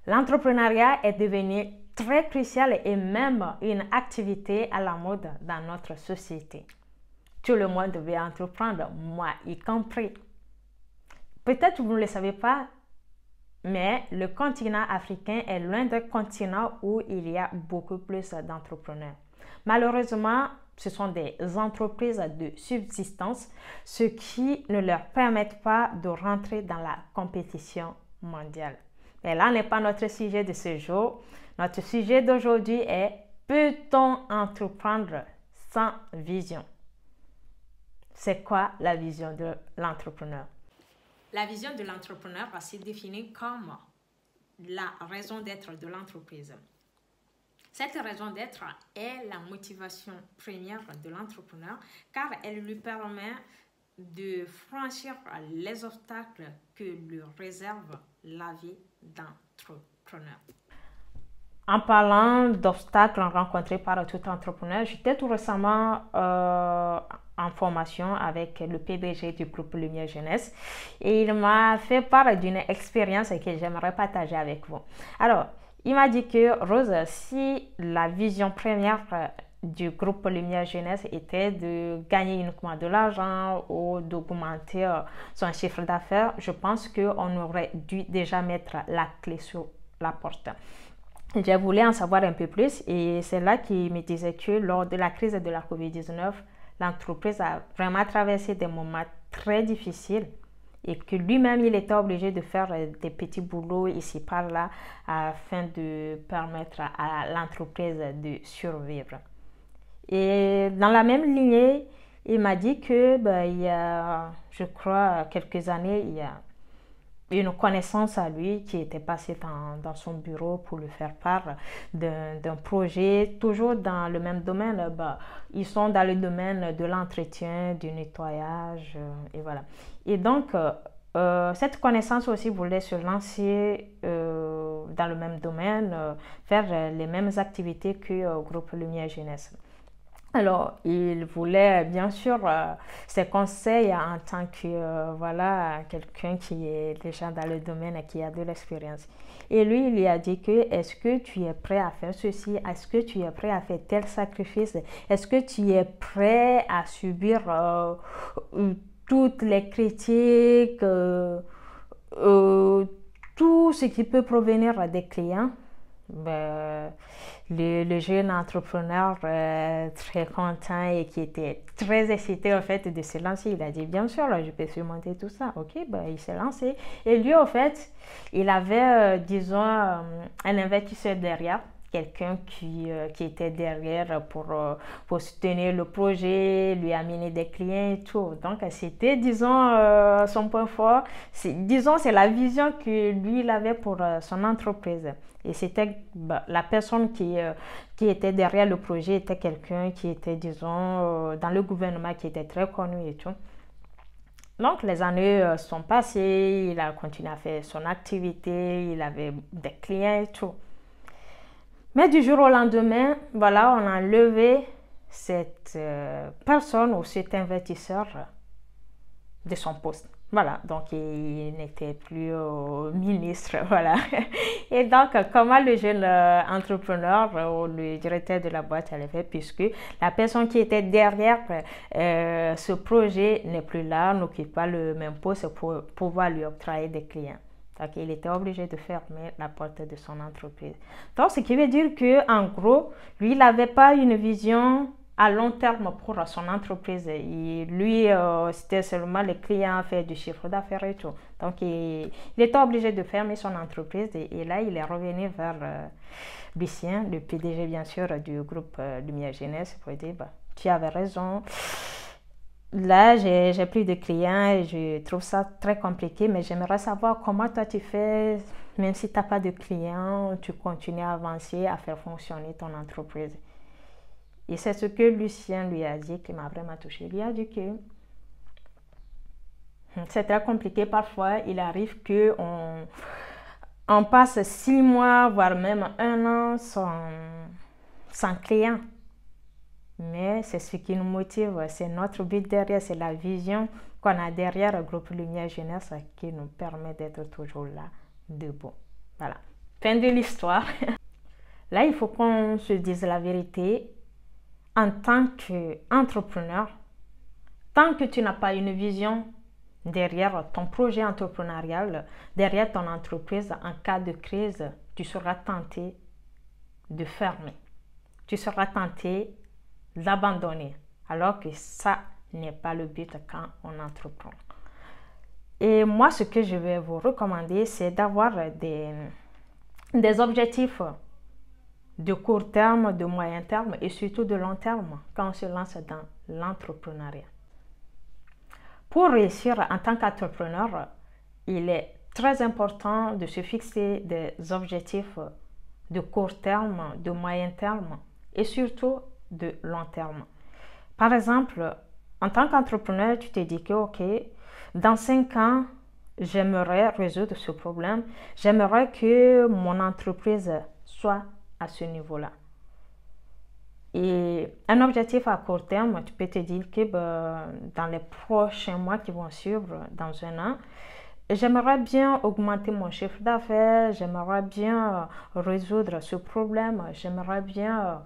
L'entrepreneuriat est devenu très crucial et même une activité à la mode dans notre société. Tout le monde veut entreprendre, moi y compris. Peut-être vous ne le savez pas, mais le continent africain est l'un des continents où il y a beaucoup plus d'entrepreneurs. Malheureusement, ce sont des entreprises de subsistance, ce qui ne leur permet pas de rentrer dans la compétition mondiale. Mais là n'est pas notre sujet de ce jour. Notre sujet d'aujourd'hui est: peut-on entreprendre sans vision? C'est quoi la vision de l'entrepreneur? La vision de l'entrepreneur se définit comme la raison d'être de l'entreprise. Cette raison d'être est la motivation première de l'entrepreneur car elle lui permet de franchir les obstacles que lui réserve la vie d'entrepreneur. En parlant d'obstacles rencontrés par tout entrepreneur, j'étais tout récemment en formation avec le PDG du groupe Lumière Jeunesse et il m'a fait part d'une expérience que j'aimerais partager avec vous. Alors, il m'a dit que Rose, si la vision première du groupe Lumière Jeunesse était de gagner uniquement de l'argent ou d'augmenter son chiffre d'affaires, je pense qu'on aurait dû déjà mettre la clé sur la porte. Je voulais en savoir un peu plus et c'est là qu'il me disait que lors de la crise de la COVID-19, l'entreprise a vraiment traversé des moments très difficiles et que lui-même, il était obligé de faire des petits boulots ici par là afin de permettre à l'entreprise de survivre. Et dans la même lignée, il m'a dit que il y a, je crois, quelques années, il y a une connaissance à lui qui était passée dans son bureau pour lui faire part d'un projet, toujours dans le même domaine. Ils sont dans le domaine de l'entretien, du nettoyage, et voilà. Et donc, cette connaissance aussi voulait se lancer dans le même domaine, faire les mêmes activités que Groupe Lumière Jeunesse. Alors, il voulait bien sûr ses conseils en tant que voilà, quelqu'un qui est déjà dans le domaine et qui a de l'expérience. Et lui, il lui a dit que est-ce que tu es prêt à faire ceci? Est-ce que tu es prêt à faire tel sacrifice? Est-ce que tu es prêt à subir toutes les critiques, tout ce qui peut provenir des clients? Le jeune entrepreneur très content et qui était très excité au fait de se lancer, il a dit bien sûr, je peux surmonter tout ça. Ok, il s'est lancé et lui au fait, il avait disons un investisseur derrière, quelqu'un qui était derrière pour soutenir le projet, lui amener des clients et tout. Donc c'était disons son point fort, disons c'est la vision que lui il avait pour son entreprise. Et c'était la personne qui était derrière le projet était quelqu'un qui était, disons, dans le gouvernement, qui était très connu et tout. Donc, les années sont passées, il a continué à faire son activité, il avait des clients et tout. Mais du jour au lendemain, voilà, on a levé cette personne ou cet investisseur de son poste. Voilà, donc il n'était plus ministre, voilà. Et donc, comment le jeune entrepreneur ou le directeur de la boîte allait faire, puisque la personne qui était derrière ce projet n'est plus là, n'occupe pas le même poste pour pouvoir lui octroyer des clients. Donc, il était obligé de fermer la porte de son entreprise. Donc, ce qui veut dire qu'en gros, lui, il n'avait pas une vision à long terme pour son entreprise. Et lui, c'était seulement les clients, faire du chiffre d'affaires et tout. Donc, il était obligé de fermer son entreprise et là, il est revenu vers Lucien, le PDG bien sûr du groupe Lumière Jeunesse, pour dire, tu avais raison. Là, j'ai plus de clients et je trouve ça très compliqué, mais j'aimerais savoir comment toi tu fais, même si tu n'as pas de clients, tu continues à avancer, à faire fonctionner ton entreprise. Et c'est ce que Lucien lui a dit qui m'a vraiment touché. Il lui a dit que c'est très compliqué parfois. Il arrive qu'on passe 6 mois, voire même 1 an sans client. Mais c'est ce qui nous motive, c'est notre but derrière, c'est la vision qu'on a derrière le groupe Lumière Jeunesse qui nous permet d'être toujours là, debout. Voilà. Fin de l'histoire. Là, il faut qu'on se dise la vérité. En tant qu'entrepreneur, tant que tu n'as pas une vision derrière ton projet entrepreneurial, derrière ton entreprise, en cas de crise, tu seras tenté de fermer. Tu seras tenté d'abandonner. Alors que ça n'est pas le but quand on entreprend. Et moi, ce que je vais vous recommander, c'est d'avoir des objectifs de court terme, de moyen terme et surtout de long terme quand on se lance dans l'entrepreneuriat. Pour réussir en tant qu'entrepreneur, il est très important de se fixer des objectifs de court terme, de moyen terme et surtout de long terme. Par exemple, en tant qu'entrepreneur, tu te dis que ok, dans 5 ans, j'aimerais résoudre ce problème, j'aimerais que mon entreprise soit à ce niveau-là. Et un objectif à court terme, tu peux te dire que dans les prochains mois qui vont suivre, dans 1 an, j'aimerais bien augmenter mon chiffre d'affaires, j'aimerais bien résoudre ce problème, j'aimerais bien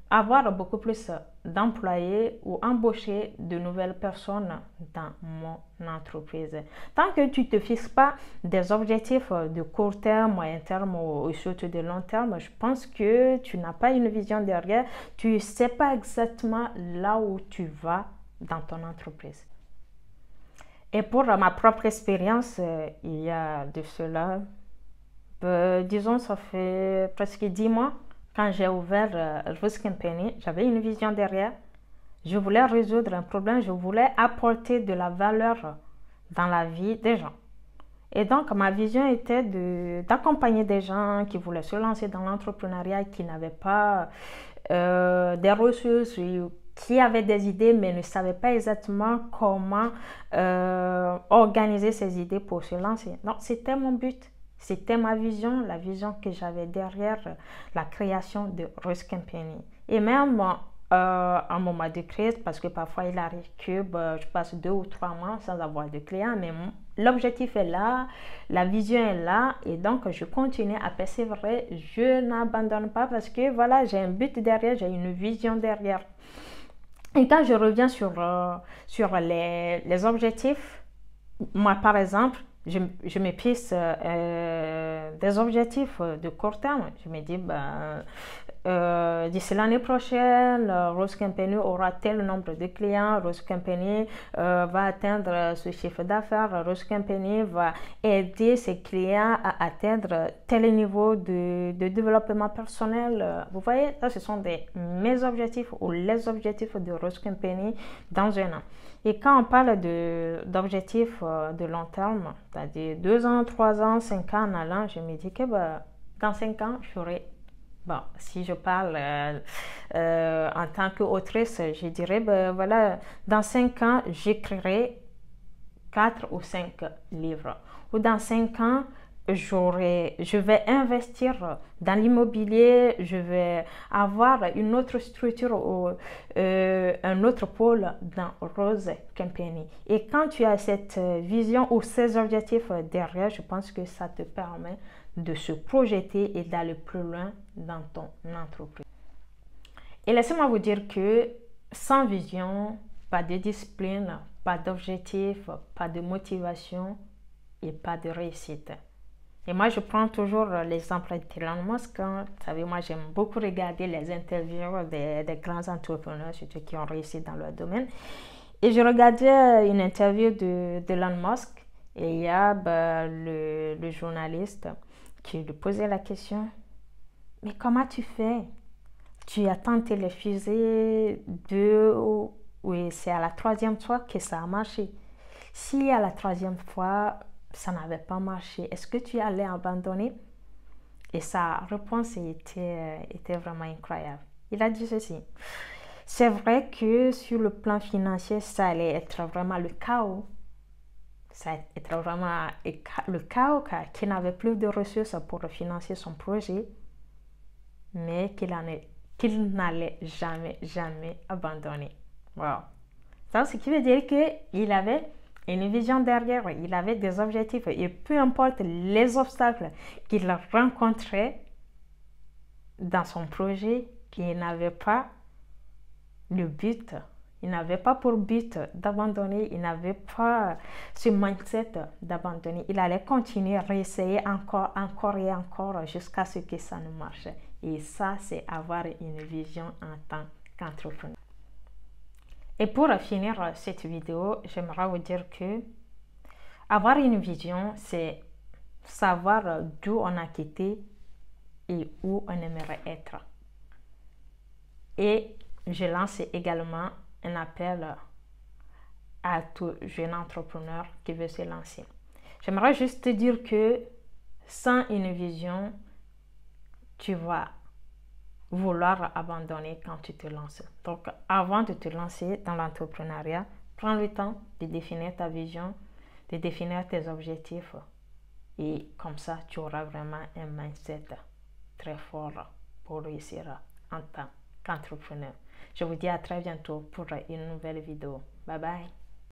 avoir beaucoup plus d'employés ou embaucher de nouvelles personnes dans mon entreprise. Tant que tu ne te fixes pas des objectifs de court terme, moyen terme ou surtout de long terme, je pense que tu n'as pas une vision derrière, tu ne sais pas exactement là où tu vas dans ton entreprise. Et pour ma propre expérience, il y a de cela, disons, ça fait presque 10 mois, quand j'ai ouvert Rose Company, j'avais une vision derrière. Je voulais résoudre un problème, je voulais apporter de la valeur dans la vie des gens. Et donc, ma vision était d'accompagner des gens qui voulaient se lancer dans l'entrepreneuriat, qui n'avaient pas des ressources, qui avaient des idées, mais ne savaient pas exactement comment organiser ces idées pour se lancer. Donc, c'était mon but. C'était ma vision, la vision que j'avais derrière la création de Rose Company. Et même en moment de crise, parce que parfois il arrive que je passe 2 ou 3 mois sans avoir de clients, mais l'objectif est là, la vision est là, et donc je continue à persévérer, je n'abandonne pas parce que voilà, j'ai un but derrière, j'ai une vision derrière. Et quand je reviens sur les objectifs, moi par exemple, je me fixe des objectifs de court terme. Je me dis, d'ici l'année prochaine, Rose Company aura tel nombre de clients, Rose Company va atteindre ce chiffre d'affaires, Rose Company va aider ses clients à atteindre tel niveau de développement personnel. Vous voyez, ça ce sont mes objectifs ou les objectifs de Rose Company dans 1 an. Et quand on parle d'objectifs de long terme, c'est-à-dire 2 ans, 3 ans, 5 ans en allant, je me dis que dans 5 ans, j'aurai, si je parle en tant qu'autrice, je dirais, voilà, dans 5 ans, j'écrirai 4 ou 5 livres. Ou dans 5 ans, je vais investir dans l'immobilier, je vais avoir une autre structure ou un autre pôle dans Rose Company. Et quand tu as cette vision ou ces objectifs derrière, je pense que ça te permet de se projeter et d'aller plus loin dans ton entreprise. Et laissez-moi vous dire que sans vision, pas de discipline, pas d'objectif, pas de motivation et pas de réussite. Et moi, je prends toujours l'exemple d'Elon Musk. Vous savez, moi, j'aime beaucoup regarder les interviews des grands entrepreneurs, surtout qui ont réussi dans leur domaine. Et je regardais une interview d'Elon Musk et il y a le journaliste qui lui posait la question, « Mais comment tu fais? Tu as tenté les fusées oui, c'est à la 3e fois que ça a marché. Si à la 3e fois, ça n'avait pas marché, est-ce que tu allais abandonner? » Et sa réponse était vraiment incroyable. Il a dit ceci, « C'est vrai que sur le plan financier, ça allait être vraiment le chaos. Ça allait être vraiment le chaos car qu'il n'avait plus de ressources pour financer son projet, mais qu'il n'allait jamais abandonner. » Wow. Ça, ce qui veut dire qu'il avait une vision derrière, il avait des objectifs et peu importe les obstacles qu'il rencontrait dans son projet, il n'avait pas le but, il n'avait pas pour but d'abandonner, il n'avait pas ce mindset d'abandonner. Il allait continuer, réessayer encore et encore jusqu'à ce que ça ne marche. Et ça, c'est avoir une vision en tant qu'entrepreneur. Et pour finir cette vidéo, j'aimerais vous dire que avoir une vision, c'est savoir d'où on a quitté et où on aimerait être. Et je lance également un appel à tout jeune entrepreneur qui veut se lancer. J'aimerais juste te dire que sans une vision, tu vas vouloir abandonner quand tu te lances. Donc, avant de te lancer dans l'entrepreneuriat, prends le temps de définir ta vision, de définir tes objectifs. Et comme ça, tu auras vraiment un mindset très fort pour réussir en tant qu'entrepreneur. Je vous dis à très bientôt pour une nouvelle vidéo. Bye bye.